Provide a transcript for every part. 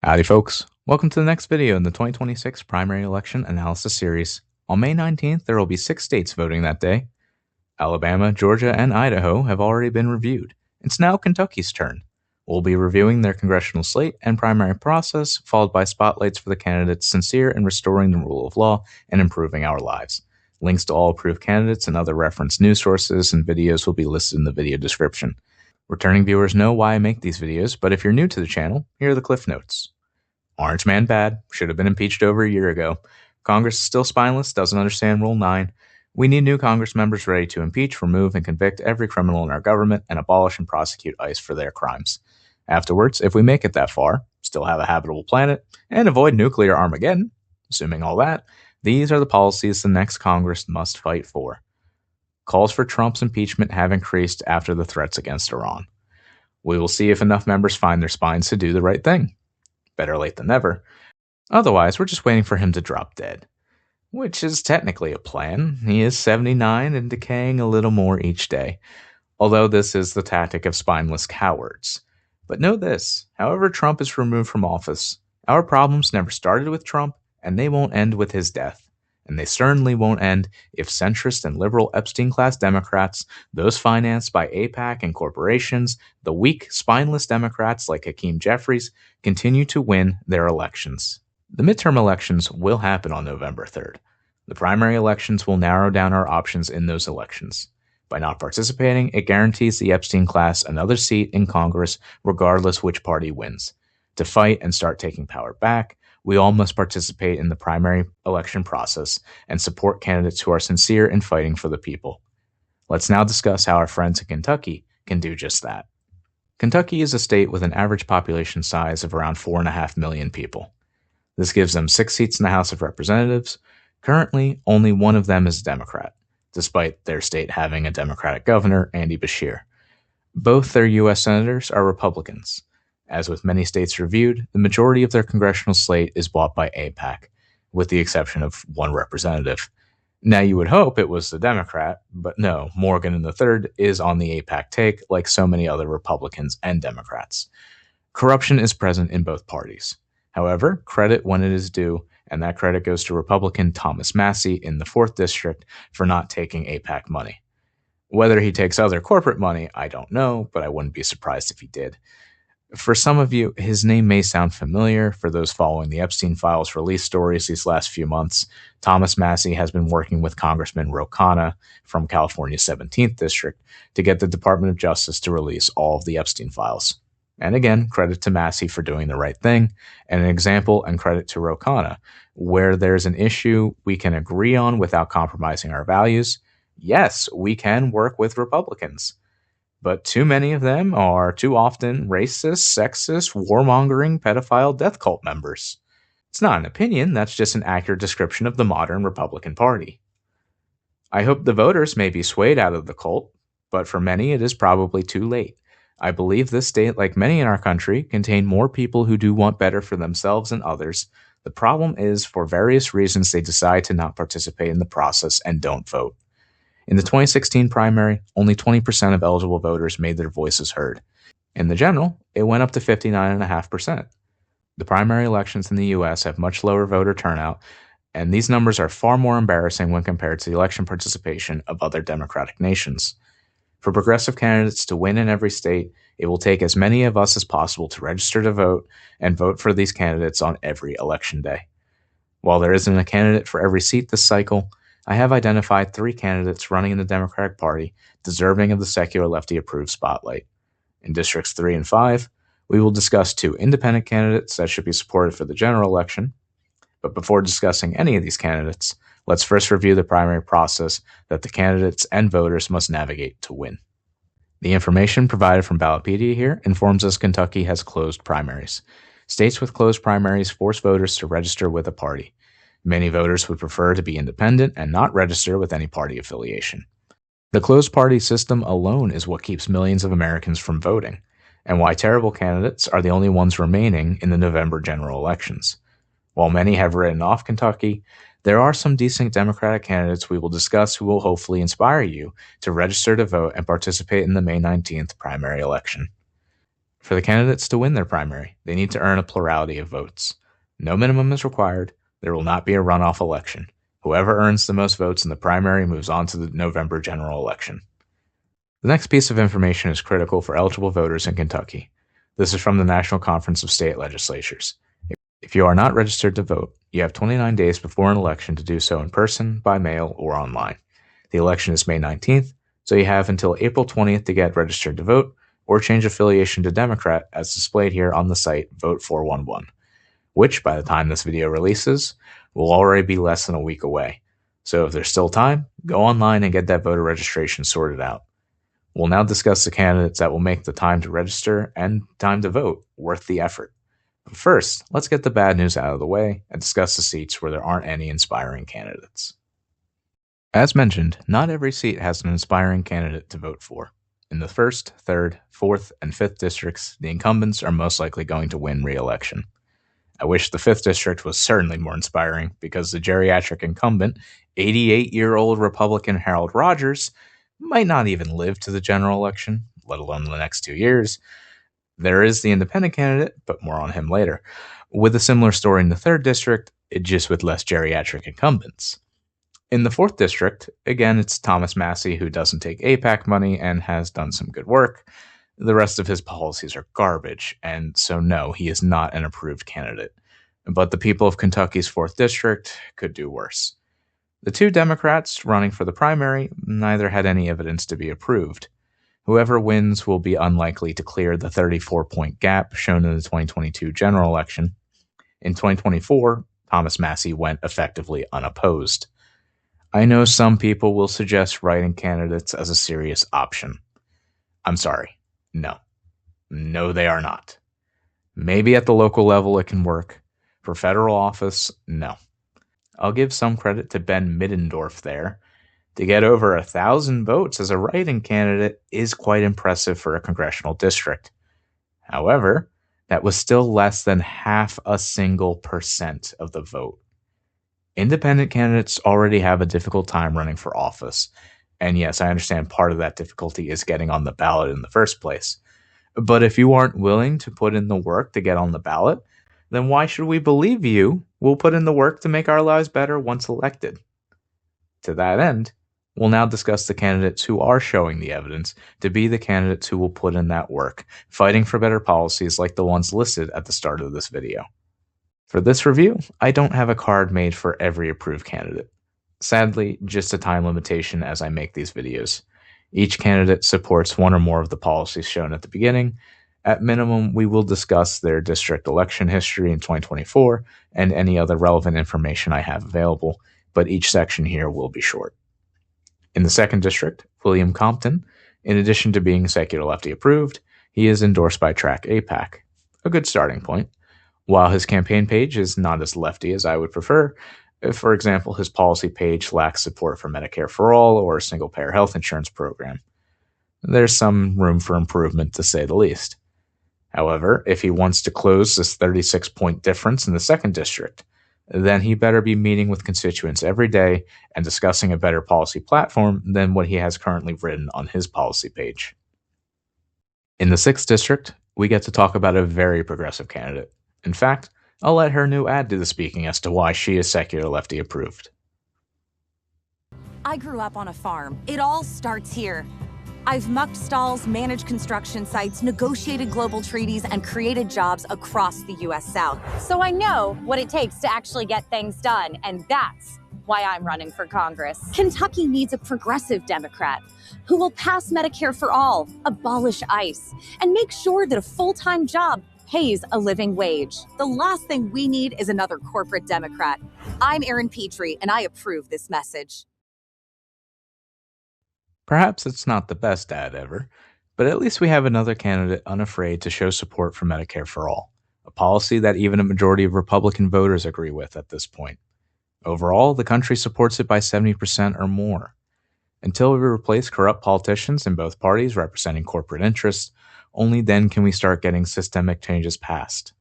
Howdy folks, welcome to the next video in the 2026 primary election analysis series. On May 19th, there will be 6 states voting that day. Alabama, Georgia, and Idaho have already been reviewed. It's now Kentucky's turn. We'll be reviewing their congressional slate and primary process, followed by spotlights for the candidates sincere in restoring the rule of law and improving our lives. Links to all approved candidates and other referenced news sources and videos will be listed in the video description. Returning viewers know why I make these videos, but if you're new to the channel, here are the cliff notes. Orange man bad, should have been impeached over a year ago. Congress is still spineless, doesn't understand Rule 9. We need new Congress members ready to impeach, remove, and convict every criminal in our government and abolish and prosecute ICE for their crimes. Afterwards, if we make it that far, still have a habitable planet, and avoid nuclear Armageddon, assuming all that, these are the policies the next Congress must fight for. Calls for Trump's impeachment have increased after the threats against Iran. We will see if enough members find their spines to do the right thing. Better late than never. Otherwise, we're just waiting for him to drop dead. Which is technically a plan. He is 79 and decaying a little more each day. Although this is the tactic of spineless cowards. But know this, however Trump is removed from office, our problems never started with Trump, and they won't end with his death. And they certainly won't end if centrist and liberal Epstein-class Democrats, those financed by AIPAC and corporations, the weak, spineless Democrats like Hakeem Jeffries, continue to win their elections. The midterm elections will happen on November 3rd. The primary elections will narrow down our options in those elections. By not participating, it guarantees the Epstein class another seat in Congress regardless which party wins. To fight and start taking power back, we all must participate in the primary election process and support candidates who are sincere in fighting for the people. Let's now discuss how our friends in Kentucky can do just that. Kentucky is a state with an average population size of around 4.5 million people. This gives them 6 seats in the House of Representatives. Currently, only one of them is a Democrat, despite their state having a Democratic governor, Andy Beshear. Both their U.S. senators are Republicans. As with many states reviewed, the majority of their congressional slate is bought by AIPAC, with the exception of one representative. Now you would hope it was the Democrat, but no, Morgan III is on the AIPAC take like so many other Republicans and Democrats. Corruption is present in both parties. However, credit when it is due, and that credit goes to Republican Thomas Massie in the 4th District for not taking AIPAC money. Whether he takes other corporate money, I don't know, but I wouldn't be surprised if he did. For some of you, his name may sound familiar. For those following the Epstein Files release stories these last few months, Thomas Massie has been working with Congressman Ro Khanna from California's 17th District to get the Department of Justice to release all of the Epstein Files. And again, credit to Massie for doing the right thing, and an example and credit to Ro Khanna. Where there's an issue we can agree on without compromising our values, yes, we can work with Republicans. But too many of them are too often racist, sexist, warmongering, pedophile death cult members. It's not an opinion, that's just an accurate description of the modern Republican Party. I hope the voters may be swayed out of the cult, but for many it is probably too late. I believe this state, like many in our country, contain more people who do want better for themselves and others. The problem is, for various reasons, they decide to not participate in the process and don't vote. In the 2016 primary, only 20% of eligible voters made their voices heard. In the general, it went up to 59.5%. The primary elections in the U.S. have much lower voter turnout, and these numbers are far more embarrassing when compared to the election participation of other democratic nations. For progressive candidates to win in every state, it will take as many of us as possible to register to vote and vote for these candidates on every election day. While there isn't a candidate for every seat this cycle, I have identified 3 candidates running in the Democratic Party deserving of the secular lefty-approved spotlight. In Districts 3 and 5, we will discuss 2 independent candidates that should be supported for the general election. But before discussing any of these candidates, let's first review the primary process that the candidates and voters must navigate to win. The information provided from Ballotpedia here informs us Kentucky has closed primaries. States with closed primaries force voters to register with a party. Many voters would prefer to be independent and not register with any party affiliation. The closed party system alone is what keeps millions of Americans from voting, and why terrible candidates are the only ones remaining in the November general elections. While many have written off Kentucky, there are some decent Democratic candidates we will discuss who will hopefully inspire you to register to vote and participate in the May 19th primary election. For the candidates to win their primary, they need to earn a plurality of votes. No minimum is required. There will not be a runoff election. Whoever earns the most votes in the primary moves on to the November general election. The next piece of information is critical for eligible voters in Kentucky. This is from the National Conference of State Legislatures. If you are not registered to vote, you have 29 days before an election to do so in person, by mail, or online. The election is May 19th, so you have until April 20th to get registered to vote, or change affiliation to Democrat as displayed here on the site Vote411, which, by the time this video releases, will already be less than a week away. So if there's still time, go online and get that voter registration sorted out. We'll now discuss the candidates that will make the time to register and time to vote worth the effort. But first, let's get the bad news out of the way and discuss the seats where there aren't any inspiring candidates. As mentioned, not every seat has an inspiring candidate to vote for. In the 1st, 3rd, 4th, and 5th districts, the incumbents are most likely going to win re-election. I wish the 5th district was certainly more inspiring because the geriatric incumbent, 88-year-old Republican Harold Rogers, might not even live to the general election, let alone the next 2 years. There is the independent candidate, but more on him later, with a similar story in the 3rd district, just with less geriatric incumbents. In the 4th district, again, it's Thomas Massie who doesn't take APAC money and has done some good work. The rest of his policies are garbage, and so no, he is not an approved candidate. But the people of Kentucky's 4th district could do worse. The 2 Democrats running for the primary neither had any evidence to be approved. Whoever wins will be unlikely to clear the 34-point gap shown in the 2022 general election. In 2024, Thomas Massie went effectively unopposed. I know some people will suggest writing candidates as a serious option. I'm sorry. No. No, they are not. Maybe at the local level it can work. For federal office, no. I'll give some credit to Ben Middendorf there. To get over 1,000 votes as a write-in candidate is quite impressive for a congressional district. However, that was still less than 0.5% of the vote. Independent candidates already have a difficult time running for office, and yes, I understand part of that difficulty is getting on the ballot in the first place. But if you aren't willing to put in the work to get on the ballot, then why should we believe you will put in the work to make our lives better once elected? To that end, we'll now discuss the candidates who are showing the evidence to be the candidates who will put in that work, fighting for better policies like the ones listed at the start of this video. For this review, I don't have a card made for every approved candidate. Sadly, just a time limitation as I make these videos. Each candidate supports one or more of the policies shown at the beginning. At minimum, we will discuss their district election history in 2024 and any other relevant information I have available, but each section here will be short. In the 2nd district, William Compton, in addition to being secular lefty approved, he is endorsed by Track APAC, a good starting point. While his campaign page is not as lefty as I would prefer, for example, his policy page lacks support for Medicare for All or a single-payer health insurance program. There's some room for improvement, to say the least. However, if he wants to close this 36-point difference in the 2nd district, then he better be meeting with constituents every day and discussing a better policy platform than what he has currently written on his policy page. In the 6th district, we get to talk about a very progressive candidate. In fact, I'll let her new ad do the speaking as to why she is secular lefty approved. I grew up on a farm. It all starts here. I've mucked stalls, managed construction sites, negotiated global treaties, and created jobs across the U.S. South. So I know what it takes to actually get things done, and that's why I'm running for Congress. Kentucky needs a progressive Democrat who will pass Medicare for All, abolish ICE, and make sure that a full-time job pays a living wage. The last thing we need is another corporate Democrat. I'm Erin Petrey, and I approve this message. Perhaps it's not the best ad ever, but at least we have another candidate unafraid to show support for Medicare for All, a policy that even a majority of Republican voters agree with at this point. Overall, the country supports it by 70% or more. Until we replace corrupt politicians in both parties representing corporate interests, only then can we start getting systemic changes passed.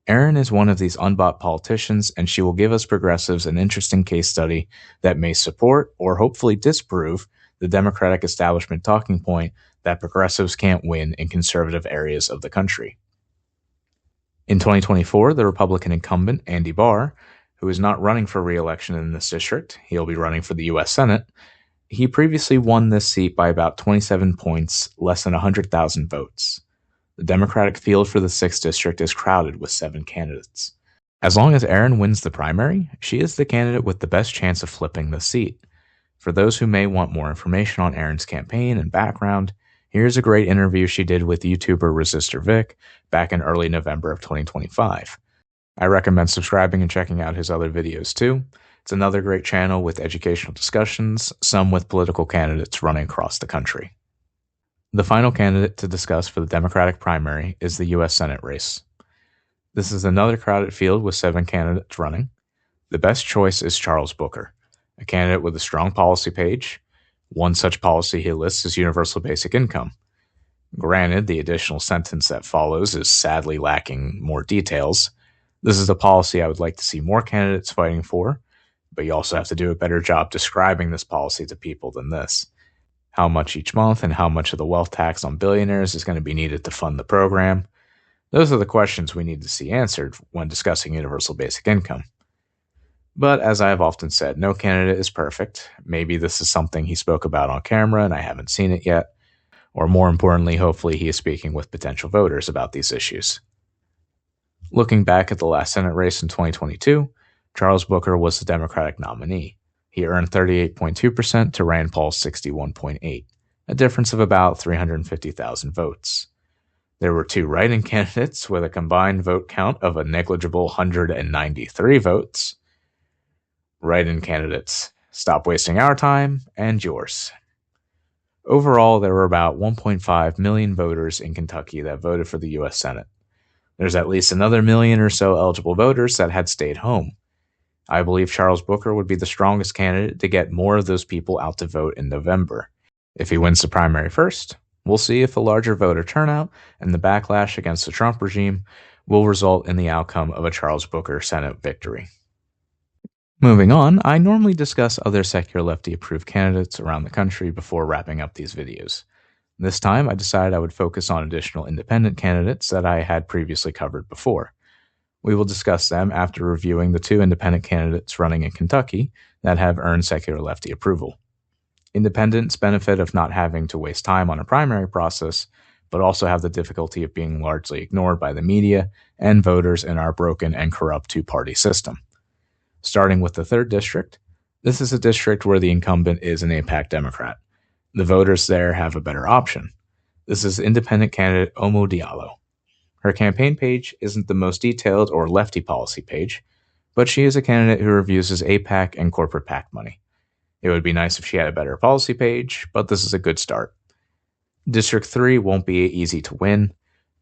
Erin is one of these unbought politicians, and she will give us progressives an interesting case study that may support or hopefully disprove the Democratic establishment talking point that progressives can't win in conservative areas of the country. In 2024, the Republican incumbent, Andy Barr, who is not running for re-election in this district, he'll be running for the U.S. Senate, he previously won this seat by about 27 points, less than 100,000 votes. The Democratic field for the 6th district is crowded with 7 candidates. As long as Erin wins the primary, she is the candidate with the best chance of flipping the seat. For those who may want more information on Erin's campaign and background, here's a great interview she did with YouTuber Resistor Vic back in early November of 2025. I recommend subscribing and checking out his other videos too. It's another great channel with educational discussions, some with political candidates running across the country. The final candidate to discuss for the Democratic primary is the U.S. Senate race. This is another crowded field with 7 candidates running. The best choice is Charles Booker, a candidate with a strong policy page. One such policy he lists is universal basic income. Granted, the additional sentence that follows is sadly lacking more details. This is a policy I would like to see more candidates fighting for, but you also have to do a better job describing this policy to people than this. How much each month and how much of the wealth tax on billionaires is going to be needed to fund the program? Those are the questions we need to see answered when discussing universal basic income. But as I have often said, no candidate is perfect. Maybe this is something he spoke about on camera and I haven't seen it yet. Or more importantly, hopefully he is speaking with potential voters about these issues. Looking back at the last Senate race in 2022, Charles Booker was the Democratic nominee. He earned 38.2% to Rand Paul's 61.8%, a difference of about 350,000 votes. There were 2 write-in candidates with a combined vote count of a negligible 193 votes. Write-in candidates, stop wasting our time and yours. Overall, there were about 1.5 million voters in Kentucky that voted for the U.S. Senate. There's at least another million or so eligible voters that had stayed home. I believe Charles Booker would be the strongest candidate to get more of those people out to vote in November. If he wins the primary first, we'll see if a larger voter turnout and the backlash against the Trump regime will result in the outcome of a Charles Booker Senate victory. Moving on, I normally discuss other secular lefty-approved candidates around the country before wrapping up these videos. This time, I decided I would focus on additional independent candidates that I had previously covered before. We will discuss them after reviewing the 2 independent candidates running in Kentucky that have earned secular lefty approval. Independents benefit of not having to waste time on a primary process, but also have the difficulty of being largely ignored by the media and voters in our broken and corrupt 2-party system. Starting with the 3rd district, this is a district where the incumbent is an AIPAC Democrat. The voters there have a better option. This is independent candidate Oumou Diallo. Her campaign page isn't the most detailed or lefty policy page, but she is a candidate who refuses AIPAC and corporate PAC money. It would be nice if she had a better policy page, but this is a good start. District 3 won't be easy to win.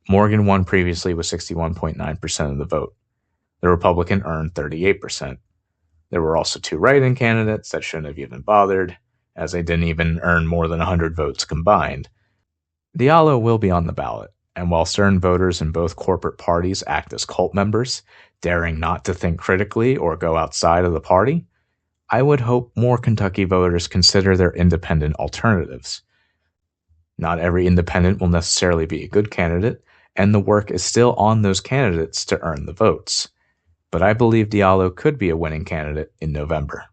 Morgan won previously with 61.9% of the vote. The Republican earned 38%. There were also 2 write-in candidates that shouldn't have even bothered, as they didn't even earn more than 100 votes combined. Diallo will be on the ballot, and while certain voters in both corporate parties act as cult members, daring not to think critically or go outside of the party, I would hope more Kentucky voters consider their independent alternatives. Not every independent will necessarily be a good candidate, and the work is still on those candidates to earn the votes. But I believe Diallo could be a winning candidate in November.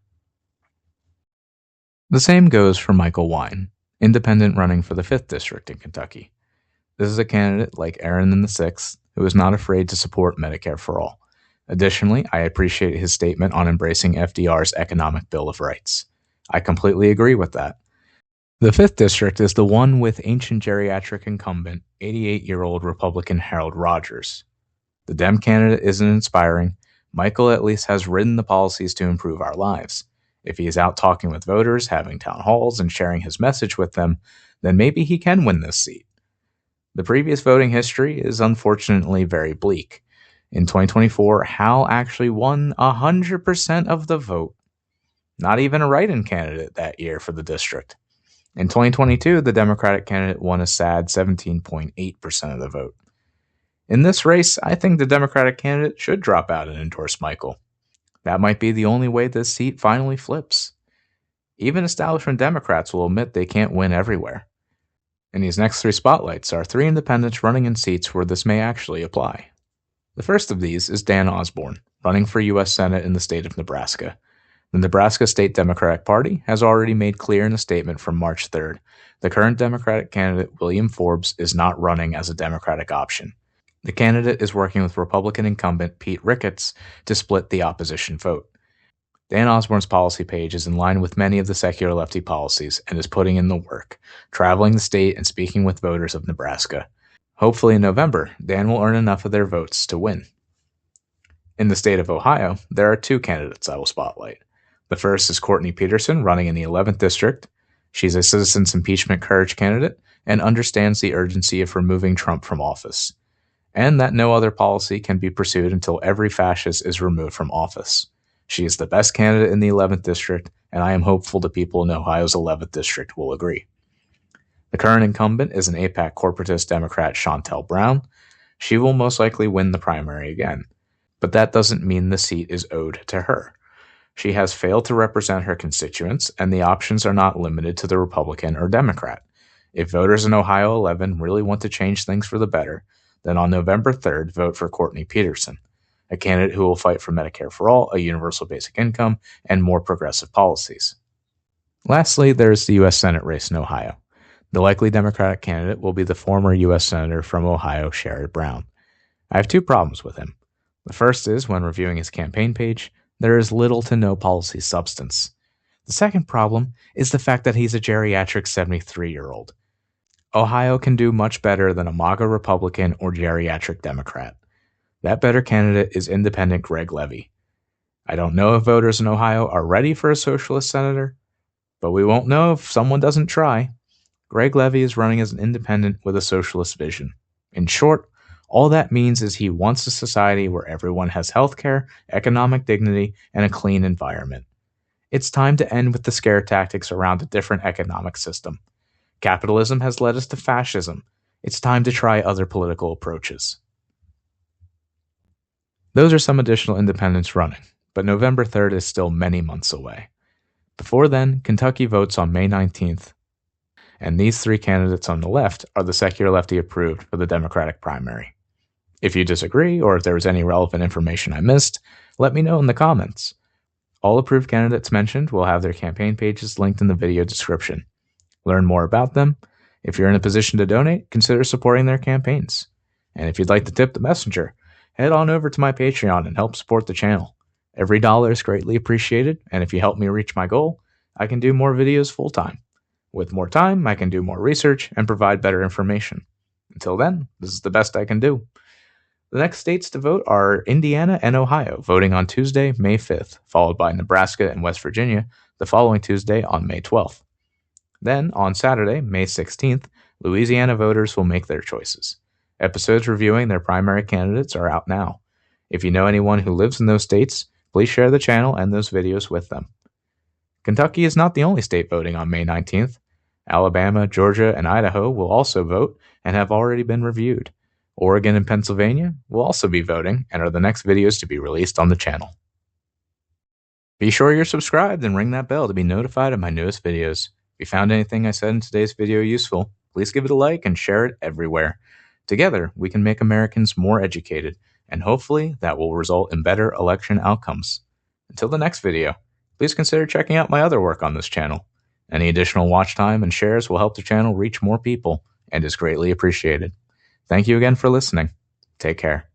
The same goes for Mikel Wein, independent running for the 5th district in Kentucky. This is a candidate like Erin in the 6th, who is not afraid to support Medicare for all. Additionally, I appreciate his statement on embracing FDR's Economic Bill of Rights. I completely agree with that. The 5th district is the one with ancient geriatric incumbent, 88-year-old Republican Harold Rogers. The Dem candidate isn't inspiring. Mikel at least has written the policies to improve our lives. If he is out talking with voters, having town halls, and sharing his message with them, then maybe he can win this seat. The previous voting history is unfortunately very bleak. In 2024, Hal actually won 100% of the vote. Not even a write-in candidate that year for the district. In 2022, the Democratic candidate won a sad 17.8% of the vote. In this race, I think the Democratic candidate should drop out and endorse Mikel. That might be the only way this seat finally flips. Even establishment Democrats will admit they can't win everywhere. In these next three spotlights are three independents running in seats where this may actually apply. The first of these is Dan Osborn, running for U.S. Senate in the state of Nebraska. The Nebraska State Democratic Party has already made clear in a statement from March 3rd the current Democratic candidate, William Forbes, is not running as a Democratic option. The candidate is working with Republican incumbent Pete Ricketts to split the opposition vote. Dan Osborn's policy page is in line with many of the secular lefty policies and is putting in the work, traveling the state and speaking with voters of Nebraska. Hopefully in November, Dan will earn enough of their votes to win. In the state of Ohio, there are two candidates I will spotlight. The first is Courtney Peterson, running in the 11th District. She's a citizens' impeachment courage candidate and understands the urgency of removing Trump from office, and that no other policy can be pursued until every fascist is removed from office. She is the best candidate in the 11th District, and I am hopeful the people in Ohio's 11th District will agree. The current incumbent is an AIPAC corporatist Democrat, Shontel Brown. She will most likely win the primary again, but that doesn't mean the seat is owed to her. She has failed to represent her constituents, and the options are not limited to the Republican or Democrat. If voters in Ohio 11 really want to change things for the better, then on November 3rd, vote for Courtney Peterson, a candidate who will fight for Medicare for all, a universal basic income, and more progressive policies. Lastly, there is the U.S. Senate race in Ohio. The likely Democratic candidate will be the former U.S. Senator from Ohio, Sherrod Brown. I have two problems with him. The first is, when reviewing his campaign page, there is little to no policy substance. The second problem is the fact that he's a geriatric 73-year-old. Ohio can do much better than a MAGA Republican or geriatric Democrat. That better candidate is independent Greg Levy. I don't know if voters in Ohio are ready for a socialist senator, but we won't know if someone doesn't try. Greg Levy is running as an independent with a socialist vision. In short, all that means is he wants a society where everyone has health care, economic dignity, and a clean environment. It's time to end with the scare tactics around a different economic system. Capitalism has led us to fascism. It's time to try other political approaches. Those are some additional independents running, but November 3rd is still many months away. Before then, Kentucky votes on May 19th, and these three candidates on the left are the secular lefty approved for the Democratic primary. If you disagree, or if there was any relevant information I missed, let me know in the comments. All approved candidates mentioned will have their campaign pages linked in the video description. Learn more about them. If you're in a position to donate, consider supporting their campaigns. And if you'd like to tip the messenger, head on over to my Patreon and help support the channel. Every dollar is greatly appreciated, and if you help me reach my goal, I can do more videos full-time. With more time, I can do more research and provide better information. Until then, this is the best I can do. The next states to vote are Indiana and Ohio, voting on Tuesday, May 5th, followed by Nebraska and West Virginia the following Tuesday on May 12th. Then, on Saturday, May 16th, Louisiana voters will make their choices. Episodes reviewing their primary candidates are out now. If you know anyone who lives in those states, please share the channel and those videos with them. Kentucky is not the only state voting on May 19th. Alabama, Georgia, and Idaho will also vote and have already been reviewed. Oregon and Pennsylvania will also be voting and are the next videos to be released on the channel. Be sure you're subscribed and ring that bell to be notified of my newest videos. If you found anything I said in today's video useful, please give it a like and share it everywhere. Together, we can make Americans more educated, and hopefully that will result in better election outcomes. Until the next video, please consider checking out my other work on this channel. Any additional watch time and shares will help the channel reach more people and is greatly appreciated. Thank you again for listening. Take care.